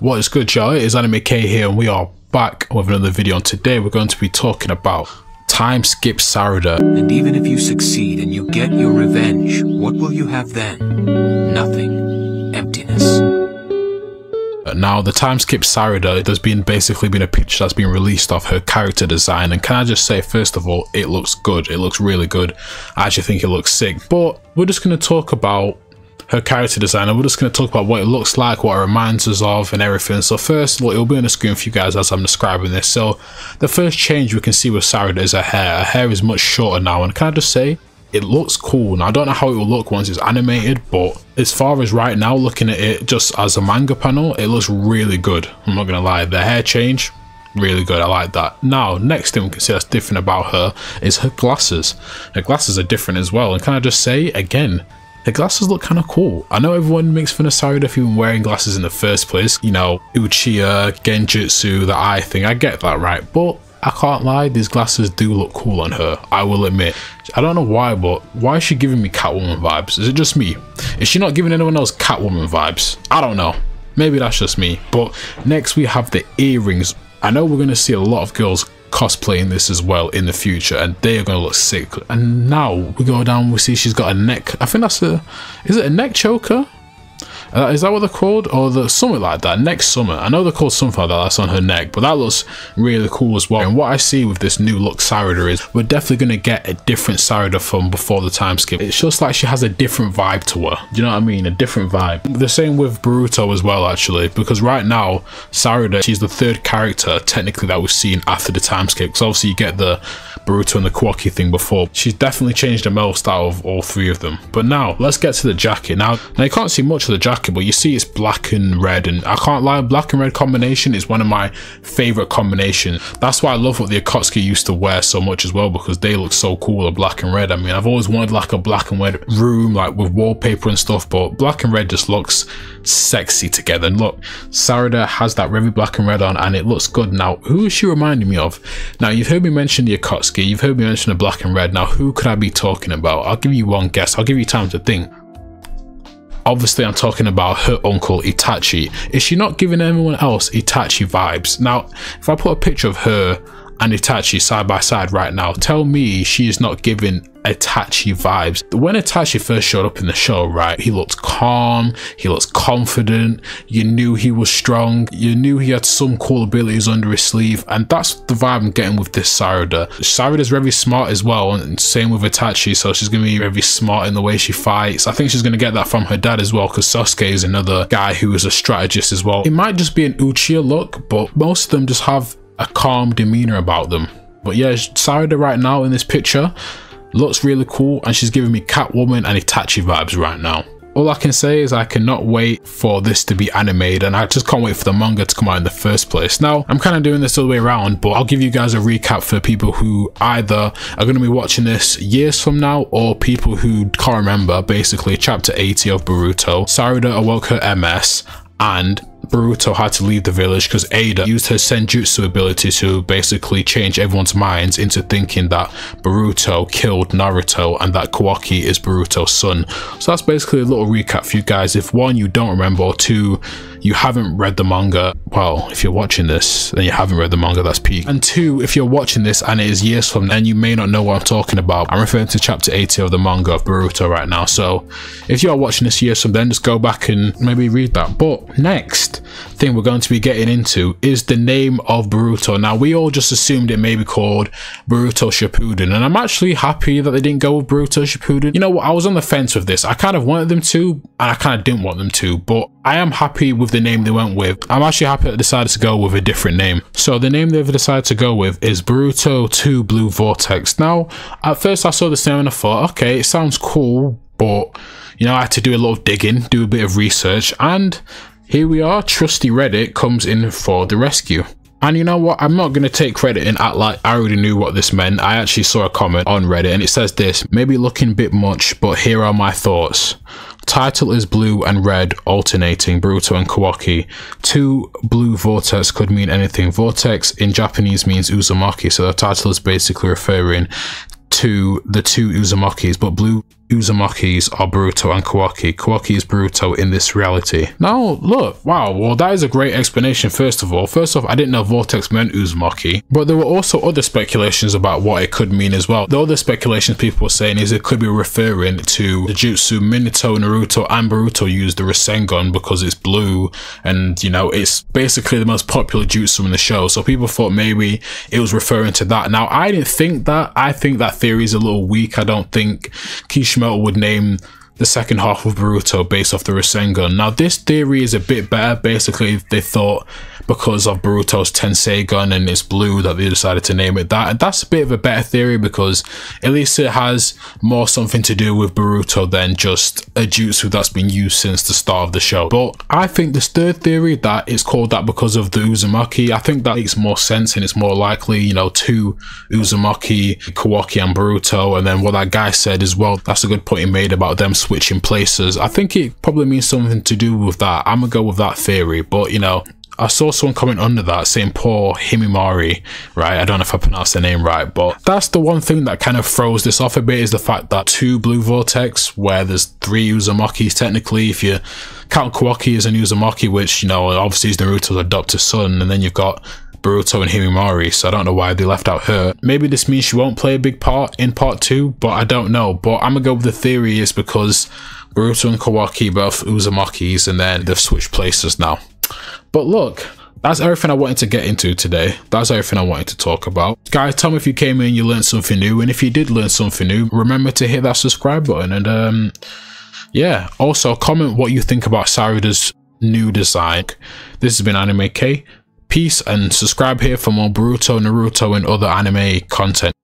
What is good, y'all? It is Anime K here, and we are back with another video. And today we're going to be talking about Time Skip Sarada. And even if you succeed and you get your revenge, what will you have then? Nothing. Emptiness. Now, the Time Skip Sarada, there's basically been a picture that's been released of her character design, and can I just say, first of all, it looks good. It looks really good. I actually think it looks sick. But we're just going to talk about her character design, and we're just going to talk about what it looks like, what it reminds us of, and everything. So first, look, it'll be on the screen for you guys as I'm describing this. So the first change we can see with Sarada is her hair. Her hair is much shorter now, and can I just say, it looks cool. Now, I don't know how it will look once it's animated, but as far as right now, looking at it just as a manga panel, it looks really good. I'm not gonna lie, the hair change, really good. I like that. Now, next thing we can see that's different about her is her glasses. Her glasses are different as well, and can I just say again, the glasses look kind of cool. I know everyone makes fun of Sarada for even wearing glasses in the first place. You know, Uchiha, Genjutsu, the eye thing. I get that, right? But I can't lie, these glasses do look cool on her, I will admit. I don't know why, but why is she giving me Catwoman vibes? Is it just me? Is she not giving anyone else Catwoman vibes? I don't know. Maybe that's just me. But next we have the earrings. I know we're going to see a lot of girls cosplaying this as well in the future, and they are going to look sick. And now we go down, we see she's got a neck, I think that's is it a neck choker? Is that what they're called? Or something like that, neck summit. I know they're called something like that, that's on her neck, but that looks really cool as well. And what I see with this new look Sarada is we're definitely going to get a different Sarada from before the time skip. It's just like she has a different vibe to her. Do you know what I mean? A different vibe. The same with Boruto as well, actually, because right now Sarada, she's the third character technically that we've seen after the time skip, because obviously you get the Boruto and the Kawaki thing before. She's definitely changed the most out of all three of them. But now let's get to the jacket. Now you can't see much of the jacket, but you see it's black and red, and I can't lie, black and red combination is one of my favorite combinations. That's why I love what the Akatsuki used to wear so much as well, because they look so cool, the black and red. I mean, I've always wanted like a black and red room, like with wallpaper and stuff, but black and red just looks sexy together. And look, Sarada has that very black and red on, and it looks good. Now, who is she reminding me of? Now, you've heard me mention the Akatsuki, you've heard me mention the black and red. Now, who could I be talking about? I'll give you one guess, I'll give you time to think. Obviously, I'm talking about her uncle Itachi. Is she not giving anyone else Itachi vibes? Now, if I put a picture of her and Itachi side by side right now, tell me she is not giving Itachi vibes. When Itachi first showed up in the show, right, he looked calm, he looks confident, you knew he was strong, you knew he had some cool abilities under his sleeve, and that's the vibe I'm getting with this Sarada. Sarada's very smart as well, and same with Itachi, so she's going to be very smart in the way she fights. I think she's going to get that from her dad as well, because Sasuke is another guy who is a strategist as well. It might just be an Uchiha look, but most of them just have a calm demeanor about them. But yeah, Sarada right now in this picture looks really cool, and she's giving me Catwoman and Itachi vibes right now. All I can say is I cannot wait for this to be animated, and I just can't wait for the manga to come out in the first place. Now, I'm kind of doing this all the way around, but I'll give you guys a recap for people who either are going to be watching this years from now, or people who can't remember. Basically, chapter 80 of Boruto, Sarada awoke her MS, and Boruto had to leave the village because Ada used her senjutsu ability to basically change everyone's minds into thinking that Boruto killed Naruto and that Kawaki is Boruto's son. So that's basically a little recap for you guys. If one, you don't remember, or two, you haven't read the manga, well, if you're watching this then you haven't read the manga, that's peak. And two, if you're watching this and it is years from then, you may not know what I'm talking about. I'm referring to chapter 80 of the manga of Boruto right now. So if you are watching this years from then, just go back and maybe read that. But next thing we're going to be getting into is the name of Boruto. Now, we all just assumed it may be called Boruto Shippuden, and I'm actually happy that they didn't go with Boruto Shippuden. You know what, I was on the fence with this. I kind of wanted them to, and I kind of didn't want them to, but I am happy with the name they went with. I'm actually happy that they decided to go with a different name. So the name they've decided to go with is Boruto 2 Blue Vortex. Now, at first I saw this name and I thought, okay, it sounds cool, but you know, I had to do a lot of digging, do a bit of research, and here we are, trusty Reddit comes in for the rescue. And you know what, I'm not going to take credit and act like I already knew what this meant. I actually saw a comment on Reddit and it says this: maybe looking a bit much, but here are my thoughts. Title is blue and red alternating, Boruto and Kawaki. 2 blue vortex could mean anything. Vortex in Japanese means Uzumaki, so the title is basically referring to the 2 Uzumakis, but blue Uzumakis are Boruto and Kawaki. Kawaki is Boruto in this reality. Now, look, wow, well, that is a great explanation, first of all. First off, I didn't know Vortex meant Uzumaki, but there were also other speculations about what it could mean as well. The other speculations people were saying is it could be referring to the jutsu Minato, Naruto, and Boruto use the Rasengan because it's blue, and, you know, it's basically the most popular jutsu in the show. So people thought maybe it was referring to that. Now, I didn't think that. I think that theory is a little weak. I don't think Kishimoto would name the second half of Boruto based off the Rasengan. Now, this theory is a bit better. Basically, they thought because of Boruto's Tensei gun and it's blue that they decided to name it that. And that's a bit of a better theory because at least it has more something to do with Boruto than just a jutsu that's been used since the start of the show. But I think this third theory that it's called that because of the Uzumaki, I think that makes more sense and it's more likely, you know, two Uzumaki, Kawaki and Boruto. And then what that guy said as well, that's a good point he made about them switching places. I think it probably means something to do with that. I'm gonna go with that theory, but you know, I saw someone comment under that saying poor Himimari, right? I don't know if I pronounced the name right, but that's the one thing that kind of throws this off a bit is the fact that two blue vortex where there's three Uzumakis technically, if you count Kawaki as an Uzumaki, which, you know, obviously is Naruto's adopted son, and then you've got Boruto and Himimari, so I don't know why they left out her. Maybe this means she won't play a big part in part 2, but I don't know. But I'm gonna go with the theory is because Boruto and Kawaki both Uzumakis and then they've switched places now. But look, that's everything I wanted to get into today. That's everything I wanted to talk about. Guys, tell me if you came in and you learned something new, and if you did learn something new, remember to hit that subscribe button, and yeah, also comment what you think about Sarada's new design. This has been Anime K. Peace, and subscribe here for more Boruto, Naruto and other anime content.